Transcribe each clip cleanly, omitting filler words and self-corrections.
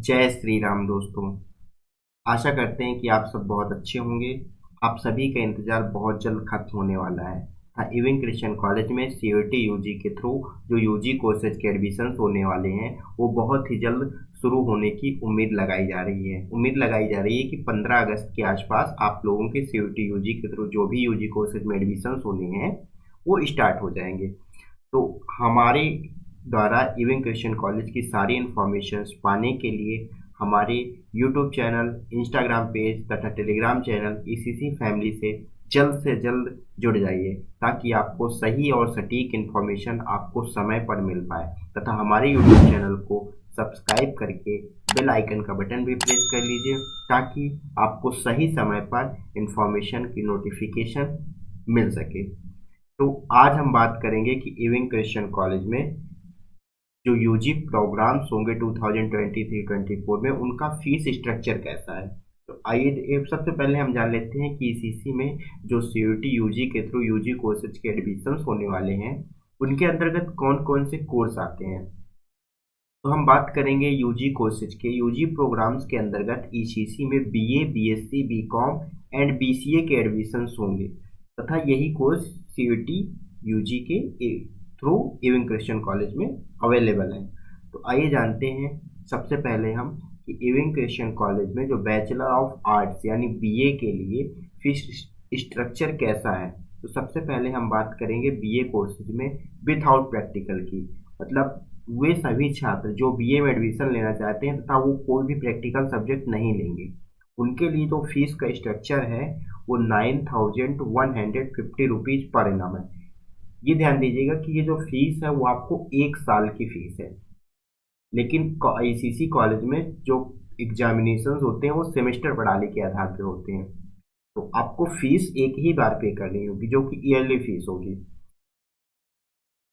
जय श्री राम दोस्तों। आशा करते हैं कि आप सब बहुत अच्छे होंगे। आप सभी का इंतज़ार बहुत जल्द खत्म होने वाला है था। इविंग क्रिश्चियन कॉलेज में सीयूईटी यूजी के थ्रू जो यूजी कोर्सेज के एडमिशन होने वाले हैं वो बहुत ही जल्द शुरू होने की उम्मीद लगाई जा रही है। उम्मीद लगाई जा रही है कि 15 अगस्त के आसपास आप लोगों के सीयूईटी यूजी के थ्रू जो भी यूजी कोर्सेज में एडमिशन होने हैं वो स्टार्ट हो जाएंगे। तो हमारे द्वारा इविंग क्रिश्चियन कॉलेज की सारी इन्फॉर्मेशन पाने के लिए हमारे यूट्यूब चैनल, इंस्टाग्राम पेज तथा टेलीग्राम चैनल ईसीसी फैमिली से जल्द जुड़ जाइए ताकि आपको सही और सटीक इन्फॉर्मेशन आपको समय पर मिल पाए तथा हमारे यूट्यूब चैनल को सब्सक्राइब करके बेल आइकन का बटन भी प्रेस कर लीजिए ताकि आपको सही समय पर इन्फॉर्मेशन की नोटिफिकेशन मिल सके। तो आज हम बात करेंगे कि इविंग क्रिश्चियन कॉलेज में जो यूजी प्रोग्राम्स होंगे 2023-24 में उनका फीस स्ट्रक्चर कैसा है। तो आइए सबसे पहले हम जान लेते हैं कि ईसीसी में जो सीयूईटी यूजी के थ्रू यूजी कोर्सेज के एडमिशन्स होने वाले हैं उनके अंतर्गत कौन कौन से कोर्स आते हैं। तो हम बात करेंगे यूजी कोर्सेज के। यूजी प्रोग्राम्स के अंतर्गत ईसीसी में BA, BSc, BCom and BCA के एडमिशन्स होंगे तथा यही कोर्स सीयूईटी यूजी के थ्रू इविंग क्रिश्चियन कॉलेज में अवेलेबल है। तो आइए जानते हैं सबसे पहले हम कि इविंग क्रिश्चियन कॉलेज में जो बैचलर ऑफ आर्ट्स यानी बीए के लिए फीस स्ट्रक्चर कैसा है। तो सबसे पहले हम बात करेंगे बीए कोर्सेज में विदाउट प्रैक्टिकल की, मतलब वे सभी छात्र जो बीए में एडमिशन लेना चाहते हैं तथा वो कोई भी प्रैक्टिकल सब्जेक्ट नहीं लेंगे, उनके लिए जो फीस का स्ट्रक्चर है वो 9150 रुपीज़ पर एनम है। ये ध्यान दीजिएगा कि ये जो फीस है वो आपको 1 साल की फीस है, लेकिन आईसीसी कॉलेज में जो एग्जामिनेशंस होते हैं वो सेमेस्टर प्रणाली के आधार पर होते हैं। तो आपको फीस एक ही बार पे करनी होगी जो कि ईयरली फीस होगी।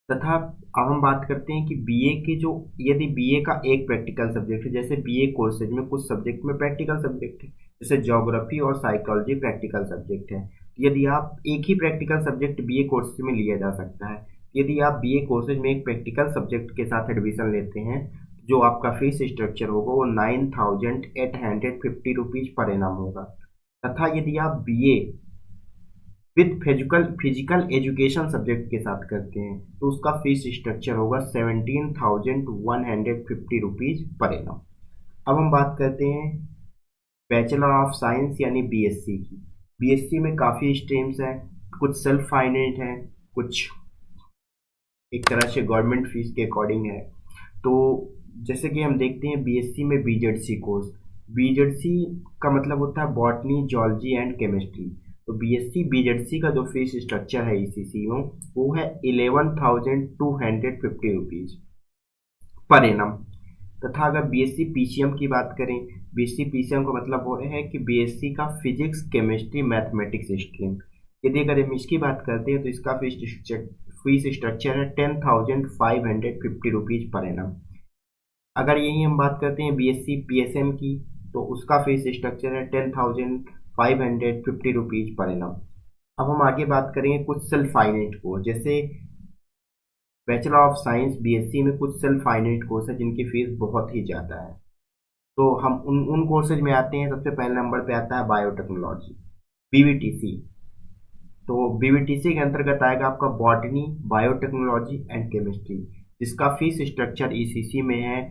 तथा अब हम बात करते हैं कि बीए के जो यदि बीए का एक प्रैक्टिकल सब्जेक्ट है, जैसे बीए कोर्सेज में कुछ सब्जेक्ट में प्रैक्टिकल सब्जेक्ट है, जैसे ज्योग्राफी और साइकोलॉजी प्रैक्टिकल सब्जेक्ट है। यदि आप एक ही प्रैक्टिकल सब्जेक्ट बीए कोर्सेज में लिया जा सकता है। यदि आप बीए कोर्सेज में एक प्रैक्टिकल सब्जेक्ट के साथ एडमिशन लेते हैं जो आपका फीस स्ट्रक्चर होगा वो 9850 रुपीज़ पर एनम होगा। तथा यदि आप BA with physical education subject के साथ करते हैं तो उसका फीस स्ट्रक्चर होगा 17,150 रुपीज़ पर एनम। अब हम बात करते हैं बैचलर ऑफ साइंस यानी बीएससी की। बीएससी में काफ़ी स्ट्रीम्स हैं, कुछ सेल्फ फाइनेंस हैं, कुछ एक तरह से गवर्नमेंट फीस के अकॉर्डिंग है। तो जैसे कि हम देखते हैं बीएससी में बीजेडसी कोर्स, बीजेडसी का मतलब होता है बॉटनी, जूलॉजी एंड केमिस्ट्री। तो बीएससी बीजेडसी का जो फीस स्ट्रक्चर है ईसीसी में वो है 11,250 रुपीज़ पर एनम। तथा अगर बीएससी पीसीएम की बात करें, बीएससी पीसीएम का मतलब वो है कि बीएससी का फिजिक्स, केमिस्ट्री, मैथमेटिक्स स्ट्रीम। यदि अगर हम इसकी बात करते हैं तो इसका फीस स्ट्रक्चर है 10,550 रुपीज़ पर एनम। अगर यही हम बात करते हैं बीएससी पीएसएम की तो उसका फीस स्ट्रक्चर है 10,550 रुपीज़ पर एनम। अब हम आगे बात करेंगे कुछ सेल्फ फाइनेंस कोर्स, जैसे बैचलर ऑफ साइंस बीएससी में कुछ सेल्फ फाइनेंस कोर्स है जिनकी फीस बहुत ही ज़्यादा है। तो हम उन कोर्सेज में आते हैं। सबसे पहले नंबर पे आता है बायोटेक्नोलॉजी, बीवीटीसी। तो बीवीटीसी के अंतर्गत आएगा आपका बॉटनी, बायोटेक्नोलॉजी एंड केमिस्ट्री, जिसका फीस स्ट्रक्चर ईसीसी में है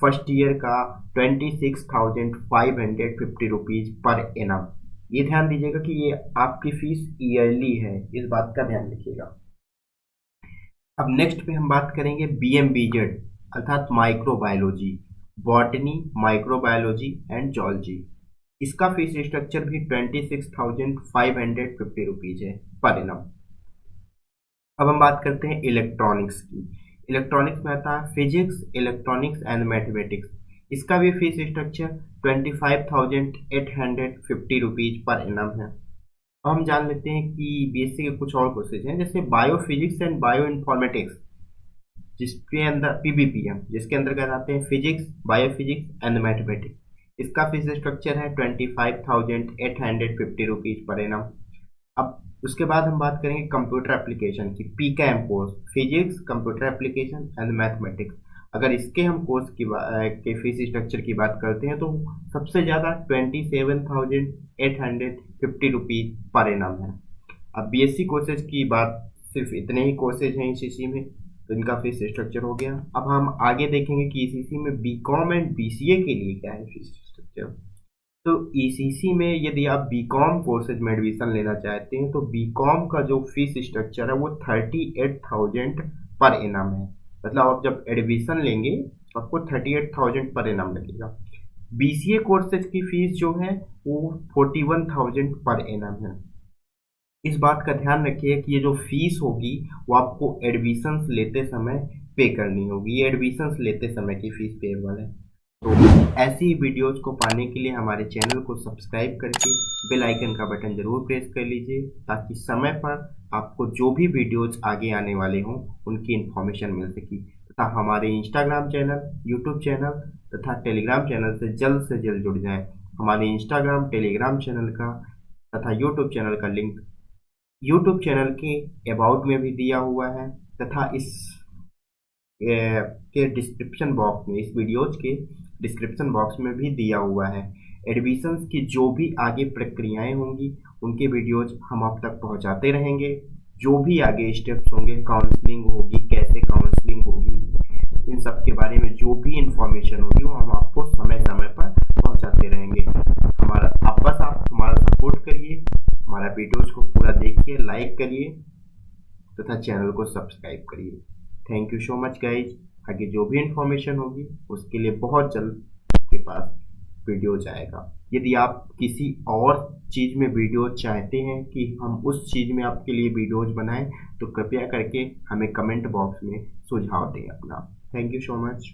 फर्स्ट ईयर का 26,550 रुपीज़ पर एनम। ये ध्यान दीजिएगा कि ये आपकी फीस ईयरली है, इस बात का ध्यान रखिएगा। अब नेक्स्ट पे हम बात करेंगे बीएमबीजेड अर्थात microbiology, botany, microbiology and zoology. इसका फीस स्ट्रक्चर भी 26,550 रुपीज़ है पर एनम। अब हम बात करते हैं इलेक्ट्रॉनिक्स की। इलेक्ट्रॉनिक्स में आता है फिजिक्स, इलेक्ट्रॉनिक्स एंड मैथमेटिक्स। इसका भी fees structure 25,850 rupees per annum है। अब हम जान लेते हैं कि बीएससी के कुछ और कोर्सेज हैं, जैसे बायोफिजिक्स एंड बायो इन्फॉर्मेटिक्स, जिसके अंदर पीबीपीएम, जिसके अंतर्गत आते हैं फिजिक्स, बायोफिजिक्स एंड मैथमेटिक्स। इसका फीस स्ट्रक्चर है 25,850 रुपीज़ पर एनम। अब उसके बाद हम बात करेंगे कंप्यूटर एप्लीकेशन की, PKM course, physics, computer application and mathematics. अगर इसके हम कोर्स के फीस स्ट्रक्चर की बात करते हैं तो सबसे ज़्यादा 27,850 रुपीज़ पर एनम है। अब बीएससी कोर्सेज की बात, सिर्फ इतने ही कोर्सेज हैं ईसीसी में, तो इनका फीस स्ट्रक्चर हो गया। अब हम आगे देखेंगे कि ईसीसी में बीकॉम एंड बीसीए के लिए क्या है फीस स्ट्रक्चर। तो ईसीसी में यदि आप बीकॉम कोर्सेज में एडमिशन लेना चाहते हैं तो बीकॉम का जो फीस स्ट्रक्चर है वो 38,000 पर एनम है। मतलब आप जब एडमिशन लेंगे तो आपको 38,000 पर एनम लगेगा। बीसीए कोर्सेज की फीस जो है वो 41,000 पर एनम है। इस बात का ध्यान रखिए कि ये जो फीस होगी वो आपको एडमिशन्स लेते समय पे करनी होगी। ये एडमिशन्स लेते समय की फीस पेएबल है। तो ऐसी ही वीडियोज को पाने के लिए हमारे चैनल को सब्सक्राइब करके बेल आइकन का बटन जरूर प्रेस कर लीजिए, ताकि समय पर आपको जो भी वीडियोज आगे आने वाले हों उनकी इन्फॉर्मेशन मिल सके। तथा हमारे इंस्टाग्राम चैनल, यूट्यूब चैनल तथा टेलीग्राम चैनल से जल्द जुड़ जाएं। हमारे इंस्टाग्राम, टेलीग्राम चैनल का तथा यूट्यूब चैनल का लिंक यूट्यूब चैनल के अबाउट में भी दिया हुआ है, तथा के डिस्क्रिप्शन बॉक्स में, इस वीडियोज के डिस्क्रिप्शन बॉक्स में भी दिया हुआ है। एडमिशन्स की जो भी आगे प्रक्रियाएं होंगी उनके वीडियोज हम आप तक पहुंचाते रहेंगे। जो भी आगे स्टेप्स होंगे, काउंसलिंग होगी, कैसे काउंसलिंग होगी, इन सब के बारे में जो भी इंफॉर्मेशन होगी वो हम आपको समय समय पर पहुंचाते रहेंगे। आप हमारा सपोर्ट करिए, हमारा वीडियोज को पूरा देखिए, लाइक करिए तथा चैनल को सब्सक्राइब करिए। Thank you so much guys. आगे जो भी इंफॉर्मेशन होगी उसके लिए बहुत जल्द आपके पास वीडियो जाएगा। यदि आप किसी और चीज़ में वीडियो चाहते हैं कि हम उस चीज़ में आपके लिए वीडियोज बनाएं तो कृपया करके हमें कमेंट बॉक्स में सुझाव दें अपना। Thank you so much.